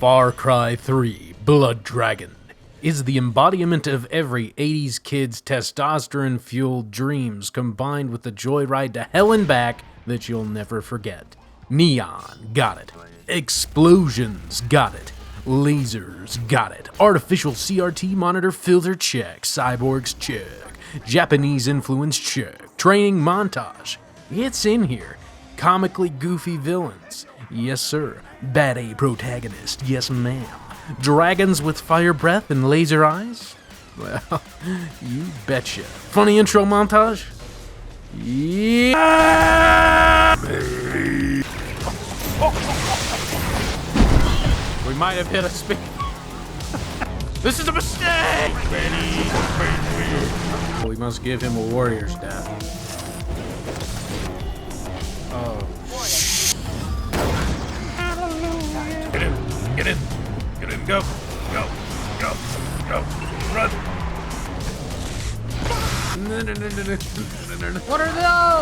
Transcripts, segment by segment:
Far Cry 3 Blood Dragon is the embodiment of every 80s kid's testosterone-fueled dreams combined with the joyride to hell and back that you'll never forget. Neon, got it. Explosions, got it. Lasers, got it. Artificial CRT monitor filter, check. Cyborgs, check. Japanese influence, check. Training montage, it's in here. Comically goofy villains, yes sir. Bad A protagonist, yes ma'am. Dragons with fire breath and laser eyes? Well, you betcha. Funny intro montage? Yeah! We might have hit a speed. This is a mistake! We must give him a warrior's death. Oh. Get in, go, run. What are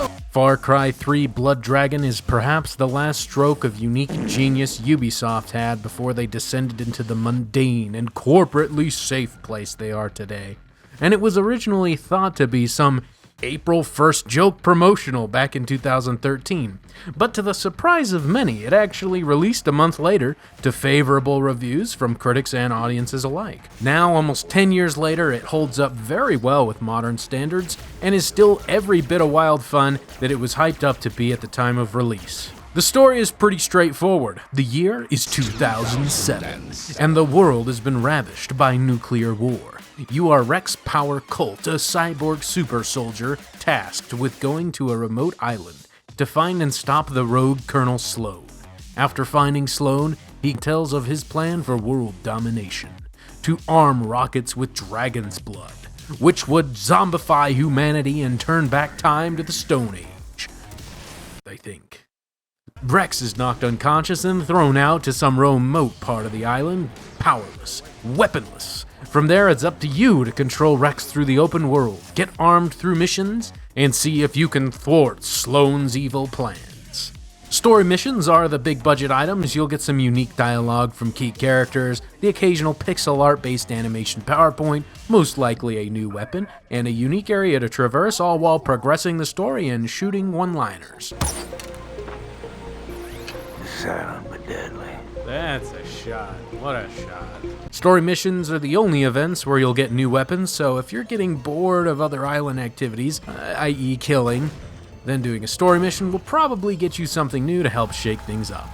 those? Far Cry 3 Blood Dragon is perhaps the last stroke of unique genius Ubisoft had before they descended into the mundane and corporately safe place they are today. And it was originally thought to be some April 1st joke promotional back in 2013, but to the surprise of many, it actually released a month later to favorable reviews from critics and audiences alike. Now, almost 10 years later, it holds up very well with modern standards and is still every bit of wild fun that it was hyped up to be at the time of release. The story is pretty straightforward. The year is 2007, and the world has been ravished by nuclear war. You are Rex Power Colt, a cyborg super soldier tasked with going to a remote island to find and stop the rogue Colonel Sloan. After finding Sloan, he tells of his plan for world domination, to arm rockets with dragon's blood, which would zombify humanity and turn back time to the Stone Age. They think. Rex is knocked unconscious and thrown out to some remote part of the island, powerless, weaponless. From there, it's up to you to control Rex through the open world, get armed through missions, and see if you can thwart Sloan's evil plans. Story missions are the big budget items. You'll get some unique dialogue from key characters, the occasional pixel art based animation PowerPoint, most likely a new weapon, and a unique area to traverse, all while progressing the story and shooting one-liners. Silent but deadly. That's a shot. What a shot. Story missions are the only events where you'll get new weapons, so if you're getting bored of other island activities, i.e. killing, then doing a story mission will probably get you something new to help shake things up.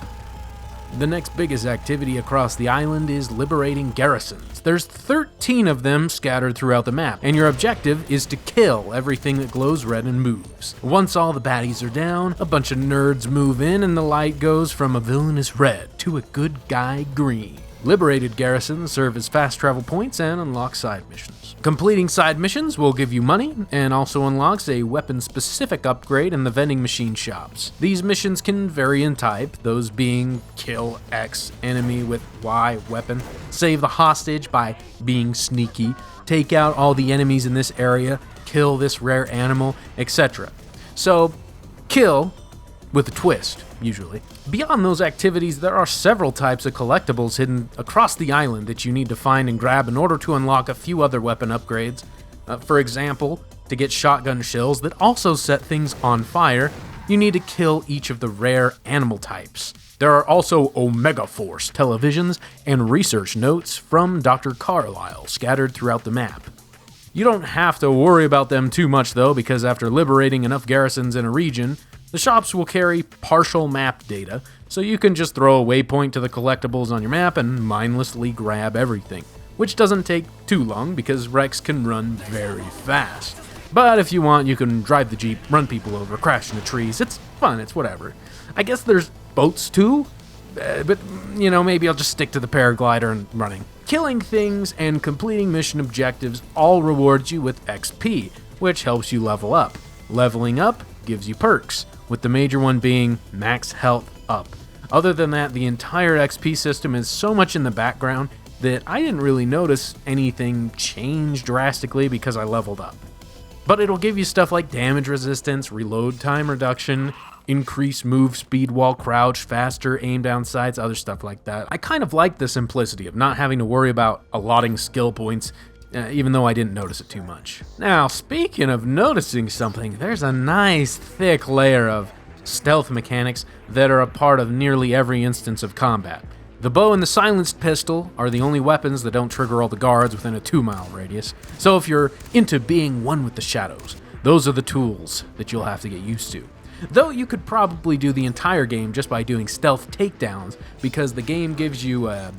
The next biggest activity across the island is Liberating Garrisons. There's 13 of them scattered throughout the map, and your objective is to kill everything that glows red and moves. Once all the baddies are down, a bunch of nerds move in and the light goes from a villainous red to a good guy green. Liberated garrisons serve as fast travel points and unlock side missions. Completing side missions will give you money and also unlocks a weapon-specific upgrade in the vending machine shops. These missions can vary in type, those being kill X enemy with Y weapon, save the hostage by being sneaky, take out all the enemies in this area, kill this rare animal, etc. So, kill with a twist, usually. Beyond those activities, there are several types of collectibles hidden across the island that you need to find and grab in order to unlock a few other weapon upgrades. For example, to get shotgun shells that also set things on fire, you need to kill each of the rare animal types. There are also Omega Force televisions and research notes from Dr. Carlisle scattered throughout the map. You don't have to worry about them too much though, because after liberating enough garrisons in a region, the shops will carry partial map data, so you can just throw a waypoint to the collectibles on your map and mindlessly grab everything, which doesn't take too long because Rex can run very fast. But if you want, you can drive the Jeep, run people over, crash into trees. It's fun, it's whatever. I guess there's boats too, but maybe I'll just stick to the paraglider and running. Killing things and completing mission objectives all rewards you with XP, which helps you level up. Leveling up gives you perks, with the major one being max health up. Other than that, the entire XP system is so much in the background that I didn't really notice anything change drastically because I leveled up. But it'll give you stuff like damage resistance, reload time reduction, increase move speed while crouched, faster, aim down sights, other stuff like that. I kind of like the simplicity of not having to worry about allotting skill points, even though I didn't notice it too much. Now, speaking of noticing something, there's a nice thick layer of stealth mechanics that are a part of nearly every instance of combat. The bow and the silenced pistol are the only weapons that don't trigger all the guards within a 2-mile radius, so if you're into being one with the shadows, those are the tools that you'll have to get used to. Though you could probably do the entire game just by doing stealth takedowns, because the game gives you a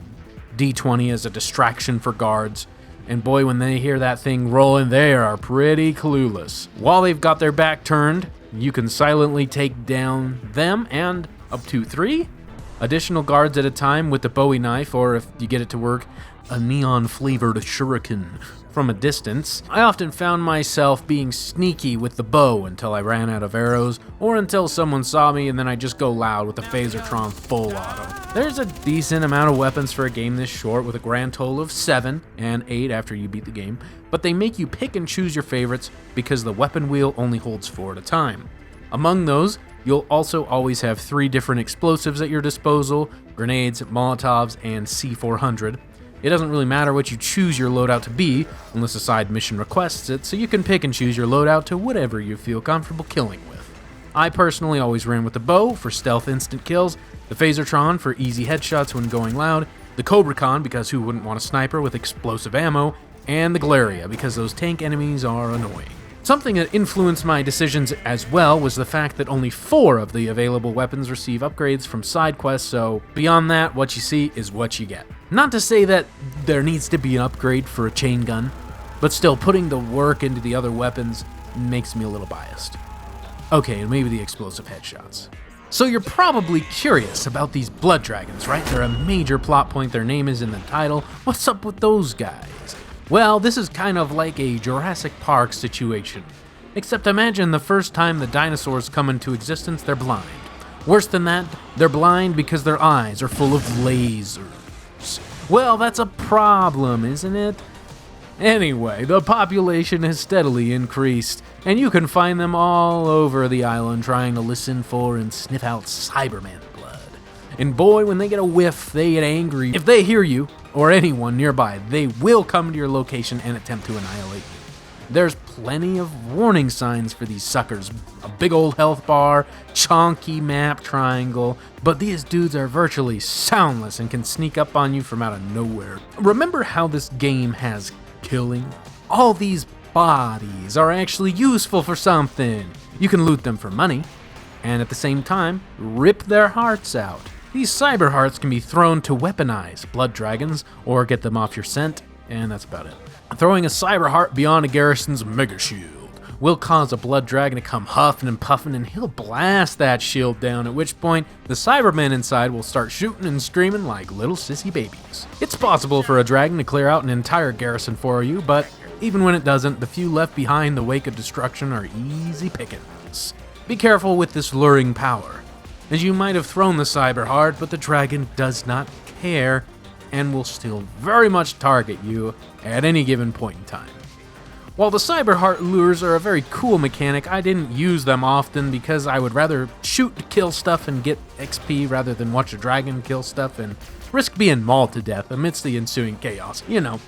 D20 as a distraction for guards, and boy, when they hear that thing rolling, they are pretty clueless. While they've got their back turned, you can silently take down them and up to 3 additional guards at a time with the Bowie knife, or if you get it to work, a neon-flavored shuriken from a distance. I often found myself being sneaky with the bow until I ran out of arrows, or until someone saw me and then I just go loud with the Phasertron full auto. There's a decent amount of weapons for a game this short, with a grand total of 7 and 8 after you beat the game, but they make you pick and choose your favorites because the weapon wheel only holds 4 at a time. Among those, you'll also always have 3 different explosives at your disposal: grenades, Molotovs, and C-400. It doesn't really matter what you choose your loadout to be, unless a side mission requests it, so you can pick and choose your loadout to whatever you feel comfortable killing with. I personally always ran with the bow for stealth instant kills, the Phasertron for easy headshots when going loud, the Cobra-Con because who wouldn't want a sniper with explosive ammo, and the Galeria because those tank enemies are annoying. Something that influenced my decisions as well was the fact that only 4 of the available weapons receive upgrades from side quests, so beyond that, what you see is what you get. Not to say that there needs to be an upgrade for a chain gun, but still, putting the work into the other weapons makes me a little biased. Okay, and maybe the explosive headshots. So you're probably curious about these blood dragons, right? They're a major plot point, their name is in the title. What's up with those guys? Well, this is kind of like a Jurassic Park situation. Except imagine the first time the dinosaurs come into existence, they're blind. Worse than that, they're blind because their eyes are full of lasers. Well, that's a problem, isn't it? Anyway, the population has steadily increased, and you can find them all over the island trying to listen for and sniff out Cyberman blood. And boy, when they get a whiff, they get angry. If they hear you, or anyone nearby, they will come to your location and attempt to annihilate you. There's plenty of warning signs for these suckers. A big old health bar, chonky map triangle, but these dudes are virtually soundless and can sneak up on you from out of nowhere. Remember how this game has killing? All these bodies are actually useful for something. You can loot them for money, and at the same time, rip their hearts out. These cyber hearts can be thrown to weaponize blood dragons or get them off your scent, and that's about it. Throwing a cyber heart beyond a garrison's mega shield will cause a blood dragon to come huffing and puffing, and he'll blast that shield down, at which point the cybermen inside will start shooting and screaming like little sissy babies. It's possible for a dragon to clear out an entire garrison for you, but even when it doesn't, the few left behind in the wake of destruction are easy pickings. Be careful with this luring power, as you might have thrown the cyber heart, but the dragon does not care and will still very much target you at any given point in time. While the cyber heart lures are a very cool mechanic, I didn't use them often because I would rather shoot to kill stuff and get XP rather than watch a dragon kill stuff and risk being mauled to death amidst the ensuing chaos, you know.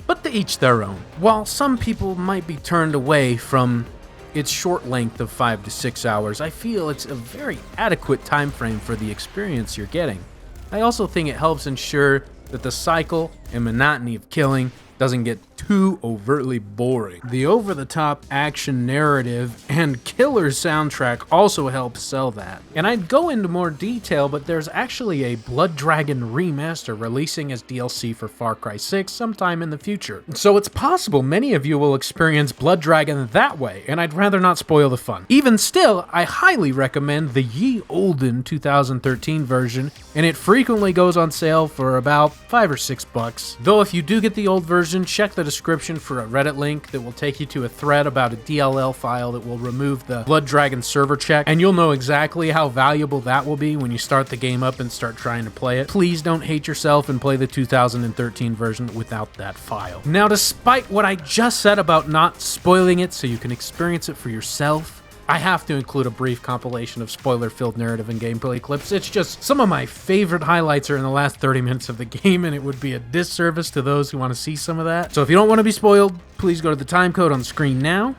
But to each their own. While some people might be turned away from its short length of 5 to 6 hours, I feel it's a very adequate time frame for the experience you're getting. I also think it helps ensure that the cycle and monotony of killing doesn't get too overtly boring. The over-the-top action narrative and killer soundtrack also help sell that. And I'd go into more detail, but there's actually a Blood Dragon remaster releasing as DLC for Far Cry 6 sometime in the future. So it's possible many of you will experience Blood Dragon that way, and I'd rather not spoil the fun. Even still, I highly recommend the ye olden 2013 version, and it frequently goes on sale for about $5 or $6. Though if you do get the old version, check the description for a Reddit link that will take you to a thread about a DLL file that will remove the Blood Dragon server check, and you'll know exactly how valuable that will be when you start the game up and start trying to play it. Please don't hate yourself and play the 2013 version without that file. Now, despite what I just said about not spoiling it so you can experience it for yourself, I have to include a brief compilation of spoiler-filled narrative and gameplay clips. It's just some of my favorite highlights are in the last 30 minutes of the game, and it would be a disservice to those who want to see some of that. So if you don't want to be spoiled, please go to the time code on the screen now.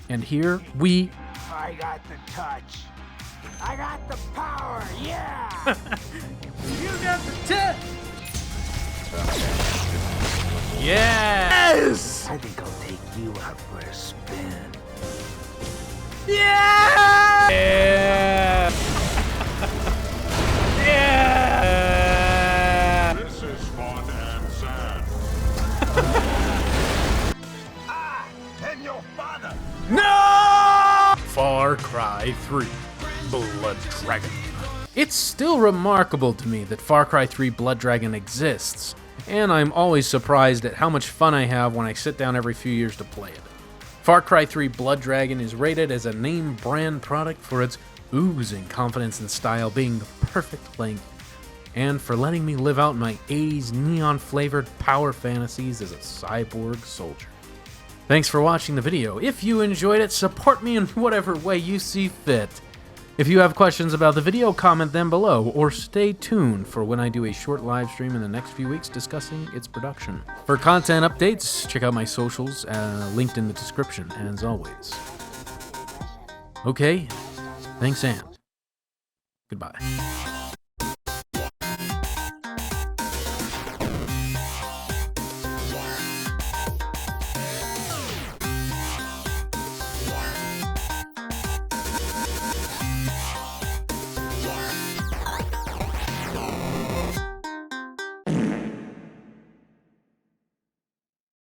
And here we... I got the touch. I got the power, yeah! You got the tip! Yes! I think I'll take you out for a spin. Yeah! Yeah! Yeah! This is fun and sad. And your father! No! Far Cry 3 Blood Dragon. It's still remarkable to me that Far Cry 3 Blood Dragon exists, and I'm always surprised at how much fun I have when I sit down every few years to play it. Far Cry 3 Blood Dragon is rated as a name brand product for its oozing confidence and style being the perfect length, and for letting me live out my 80s neon-flavored power fantasies as a cyborg soldier. Thanks for watching the video. If you enjoyed it, support me in whatever way you see fit. If you have questions about the video, comment them below, or stay tuned for when I do a short live stream in the next few weeks discussing its production. For content updates, check out my socials, linked in the description, as always. Okay, thanks and goodbye.